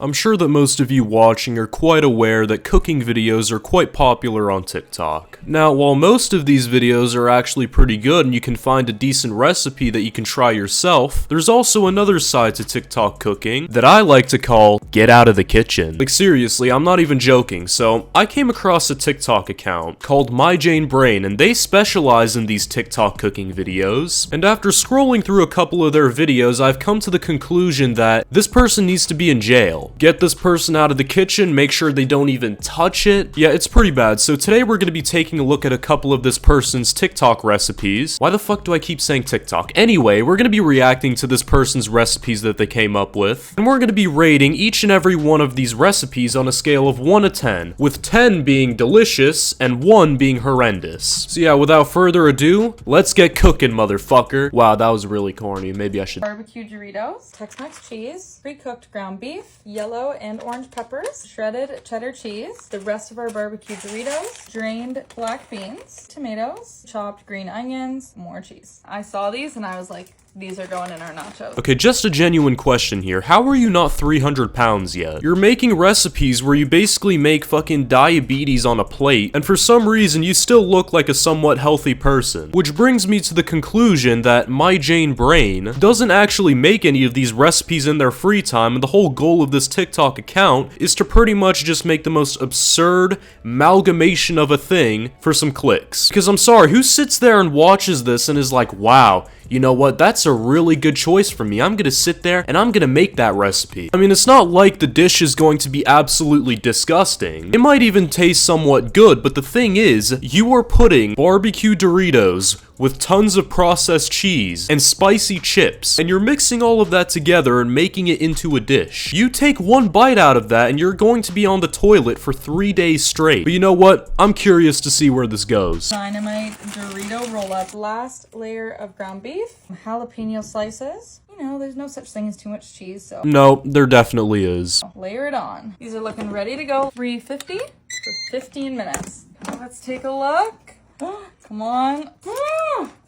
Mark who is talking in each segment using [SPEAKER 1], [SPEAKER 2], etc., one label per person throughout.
[SPEAKER 1] I'm sure that most of you watching are quite aware that cooking videos are quite popular on TikTok. Now, while most of these videos are actually pretty good and you can find a decent recipe that you can try yourself, there's also another side to TikTok cooking that I like to call get out of the kitchen. Like seriously, I'm not even joking. So I came across a TikTok account called My Jane Brain, and they specialize in these TikTok cooking videos. And after scrolling through a couple of their videos, I've come to the conclusion that this person needs to be in jail. Get this person out of the kitchen, make sure they don't even touch it. Yeah, it's pretty bad. So today we're going to be taking a look at a couple of this person's TikTok recipes. Why the fuck do I keep saying TikTok? Anyway, we're going to be reacting to this person's recipes that they came up with. And we're going to be rating each and every one of these recipes on a scale of 1 to 10, with 10 being delicious and 1 being horrendous. So yeah, without further ado, let's get cooking, motherfucker. Wow, that was really corny. Maybe I should...
[SPEAKER 2] Barbecue Doritos, Tex-Mex cheese, pre-cooked ground beef, yellow and orange peppers, shredded cheddar cheese, the rest of our barbecue Doritos, drained black beans, tomatoes, chopped green onions, more cheese. I saw these and I was like, these are going in our nachos.
[SPEAKER 1] Okay, just a genuine question here. How are you not 300 pounds yet? You're making recipes where you basically make fucking diabetes on a plate, and for some reason you still look like a somewhat healthy person. Which brings me to the conclusion that My Jane Brain doesn't actually make any of these recipes in their free time, and the whole goal of this TikTok account is to pretty much just make the most absurd amalgamation of a thing for some clicks. Because I'm sorry, who sits there and watches this and is like, wow, you know what, that's a really good choice for me. I'm gonna sit there and I'm gonna make that recipe. I mean, it's not like the dish is going to be absolutely disgusting. It might even taste somewhat good, but the thing is, you are putting barbecue Doritos with tons of processed cheese and spicy chips, and you're mixing all of that together and making it into a dish. You take one bite out of that and you're going to be on the toilet for 3 days straight. But you know what? I'm curious to see where this goes.
[SPEAKER 2] Dynamite Dorito roll-up, last layer of ground beef, jalapeno slices. You know, there's no such thing as too much cheese, so...
[SPEAKER 1] No, there definitely is.
[SPEAKER 2] Layer it on. These are looking ready to go. 350 for 15 minutes. Let's take a look. Come on.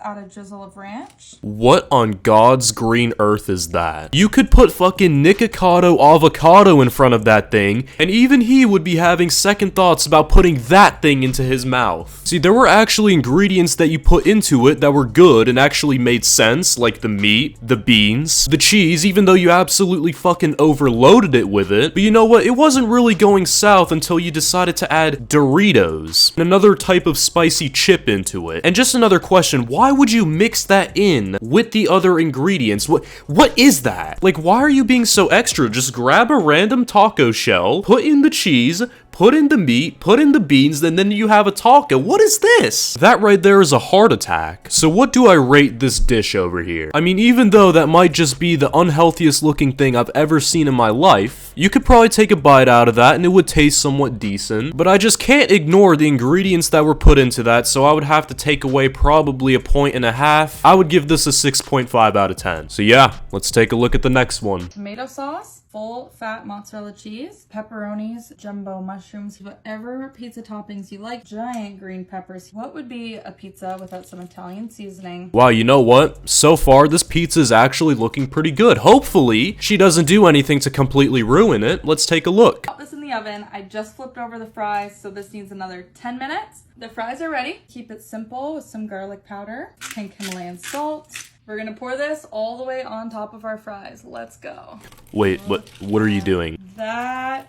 [SPEAKER 2] Add a drizzle of ranch.
[SPEAKER 1] What on God's green earth is that? You could put fucking Nikocado avocado in front of that thing, and even he would be having second thoughts about putting that thing into his mouth. See, there were actually ingredients that you put into it that were good and actually made sense, like the meat, the beans, the cheese, even though you absolutely fucking overloaded it with it. But you know what? It wasn't really going south until you decided to add Doritos, another type of spicy chip into it. And just another question, why would you mix that in with the other ingredients? What is that? Like, why are you being so extra? Just grab a random taco shell, put in the cheese, put in the meat, put in the beans, and then you have a taco. What is this? That right there is a heart attack. So what do I rate this dish over here? I mean, even though that might just be the unhealthiest looking thing I've ever seen in my life, you could probably take a bite out of that and it would taste somewhat decent. But I just can't ignore the ingredients that were put into that, so I would have to take away probably 1.5 points. I would give this a 6.5 out of 10. So yeah, let's take a look at the next one.
[SPEAKER 2] Tomato sauce, full fat mozzarella cheese, pepperonis, jumbo mushrooms, whatever pizza toppings you like, giant green peppers. What would be a pizza without some Italian seasoning?
[SPEAKER 1] Wow, you know what? So far, this pizza is actually looking pretty good. Hopefully, she doesn't do anything to completely ruin it. Let's take a look.
[SPEAKER 2] Pop this in the oven. I just flipped over the fries, so this needs another 10 minutes. The fries are ready. Keep it simple with some garlic powder, pink Himalayan salt. We're gonna pour this all the way on top of our fries. Let's go.
[SPEAKER 1] Wait, what are you doing?
[SPEAKER 2] It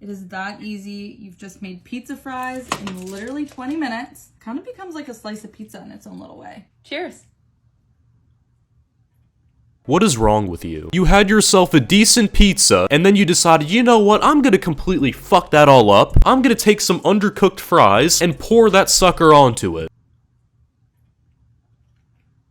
[SPEAKER 2] is that easy. You've just made pizza fries in literally 20 minutes. Kind of becomes like a slice of pizza in its own little way. Cheers.
[SPEAKER 1] What is wrong with you? You had yourself a decent pizza, and then you decided, you know what, I'm gonna completely fuck that all up. I'm gonna take some undercooked fries and pour that sucker onto it.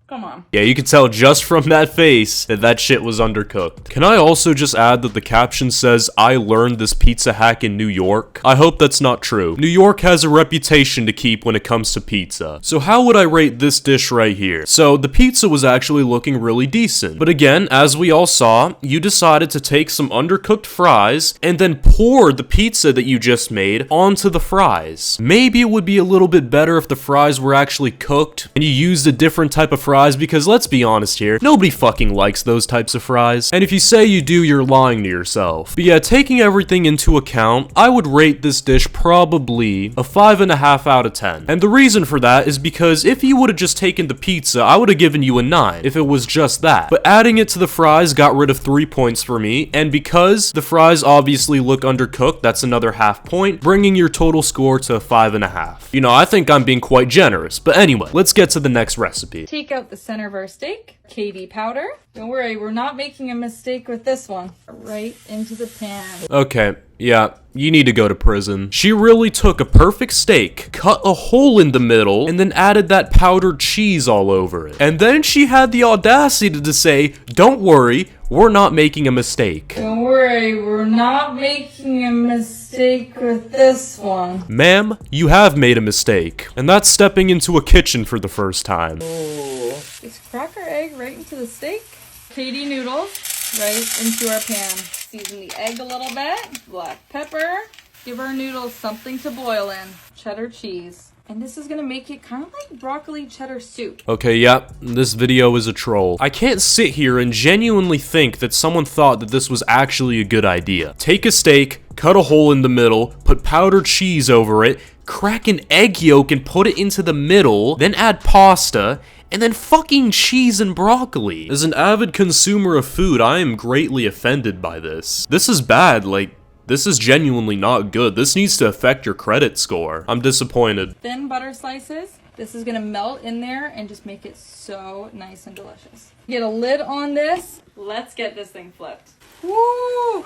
[SPEAKER 2] Come on.
[SPEAKER 1] Yeah, you can tell just from that face that that shit was undercooked. Can I also just add that the caption says, I learned this pizza hack in New York? I hope that's not true. New York has a reputation to keep when it comes to pizza. So how would I rate this dish right here? So the pizza was actually looking really decent. But again, as we all saw, you decided to take some undercooked fries and then pour the pizza that you just made onto the fries. Maybe it would be a little bit better if the fries were actually cooked and you used a different type of fries fries because let's be honest here, nobody fucking likes those types of fries. And if you say you do, you're lying to yourself. But yeah, taking everything into account, I would rate this dish probably a 5.5 out of 10. And the reason for that is because if you would have just taken the pizza, I would have given you a 9 if it was just that. But adding it to the fries got rid of 3 points for me, and because the fries obviously look undercooked, that's another half point, bringing your total score to 5.5. You know, I think I'm being quite generous, but anyway, let's get to the next recipe.
[SPEAKER 2] Take out the center of our steak, KD powder. Don't worry, we're not making a mistake with this one. Right into the pan.
[SPEAKER 1] Okay, yeah, you need to go to prison. She really took a perfect steak, cut a hole in the middle, and then added that powdered cheese all over it. And then she had the audacity to say, don't worry, we're not making a mistake.
[SPEAKER 2] Don't worry, we're not making a mistake with this one.
[SPEAKER 1] Ma'am, you have made a mistake. And that's stepping into a kitchen for the first time.
[SPEAKER 2] Ooh. Just crack our egg right into the steak. KD noodles right into our pan. Season the egg a little bit. Black pepper. Give our noodles something to boil in. Cheddar cheese. And this is gonna make it kind of like broccoli cheddar soup.
[SPEAKER 1] Okay, yep, this video is a troll. I can't sit here and genuinely think that someone thought that this was actually a good idea. Take a steak, cut a hole in the middle, put powdered cheese over it, crack an egg yolk and put it into the middle, then add pasta, and then fucking cheese and broccoli. As an avid consumer of food, I am greatly offended by this. This is bad, like, this is genuinely not good. This needs to affect your credit score. I'm disappointed.
[SPEAKER 2] Thin butter slices. This is gonna melt in there and just make it so nice and delicious. Get a lid on this. Let's get this thing flipped. Woo!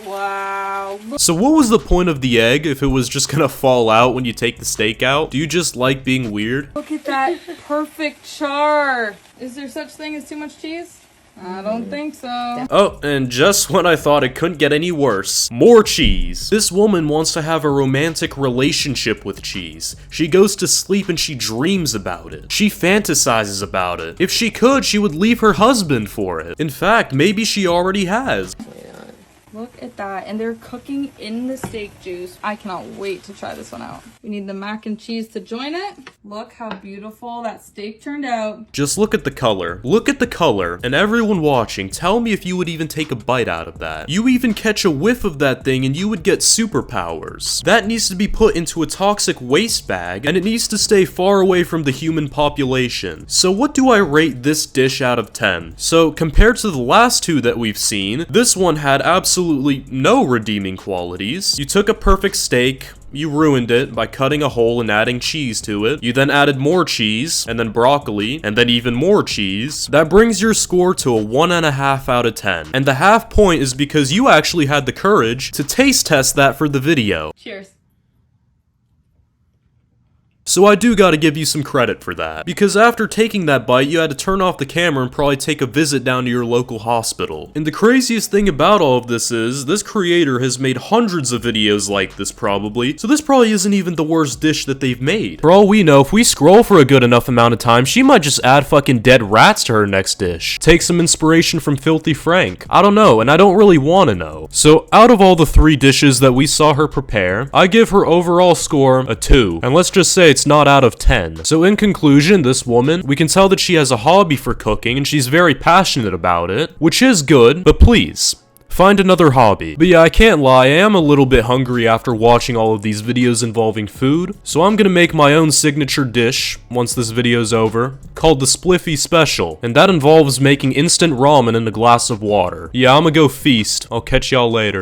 [SPEAKER 2] Wow.
[SPEAKER 1] So what was the point of the egg if it was just gonna fall out when you take the steak out? Do you just like being weird?
[SPEAKER 2] Look at that perfect char. Is there such thing as too much cheese? I don't think so.
[SPEAKER 1] Oh, and just when I thought it couldn't get any worse, more cheese. This woman wants to have a romantic relationship with cheese. She goes to sleep and she dreams about it. She fantasizes about it. If she could, she would leave her husband for it. In fact, maybe she already has.
[SPEAKER 2] Look at that. And they're cooking in the steak juice. I cannot wait to try this one out. We need the mac and cheese to join it. Look how beautiful that steak turned out.
[SPEAKER 1] Just look at the color. Look at the color. And everyone watching, tell me if you would even take a bite out of that. You even catch a whiff of that thing and you would get superpowers. That needs to be put into a toxic waste bag and it needs to stay far away from the human population. So what do I rate this dish out of 10? So compared to the last two that we've seen, this one had absolutely no redeeming qualities. You took a perfect steak, you ruined it by cutting a hole and adding cheese to it. You then added more cheese, and then broccoli, and then even more cheese. That brings your score to a 1.5 out of 10. And the half point is because you actually had the courage to taste test that for the video.
[SPEAKER 2] Cheers.
[SPEAKER 1] So I do gotta give you some credit for that, because after taking that bite, you had to turn off the camera and probably take a visit down to your local hospital. And the craziest thing about all of this is, this creator has made hundreds of videos like this probably, so this probably isn't even the worst dish that they've made. For all we know, if we scroll for a good enough amount of time, she might just add fucking dead rats to her next dish. Take some inspiration from Filthy Frank. I don't know, and I don't really want to know. So out of all the 3 dishes that we saw her prepare, I give her overall score a 2. And let's just say it's not out of 10. So in conclusion, this woman, we can tell that she has a hobby for cooking and she's very passionate about it, which is good, but please, find another hobby. But yeah, I can't lie, I am a little bit hungry after watching all of these videos involving food, so I'm gonna make my own signature dish once this video's over, called the Spliffy Special, and that involves making instant ramen in a glass of water. Yeah, I'ma go feast. I'll catch y'all later.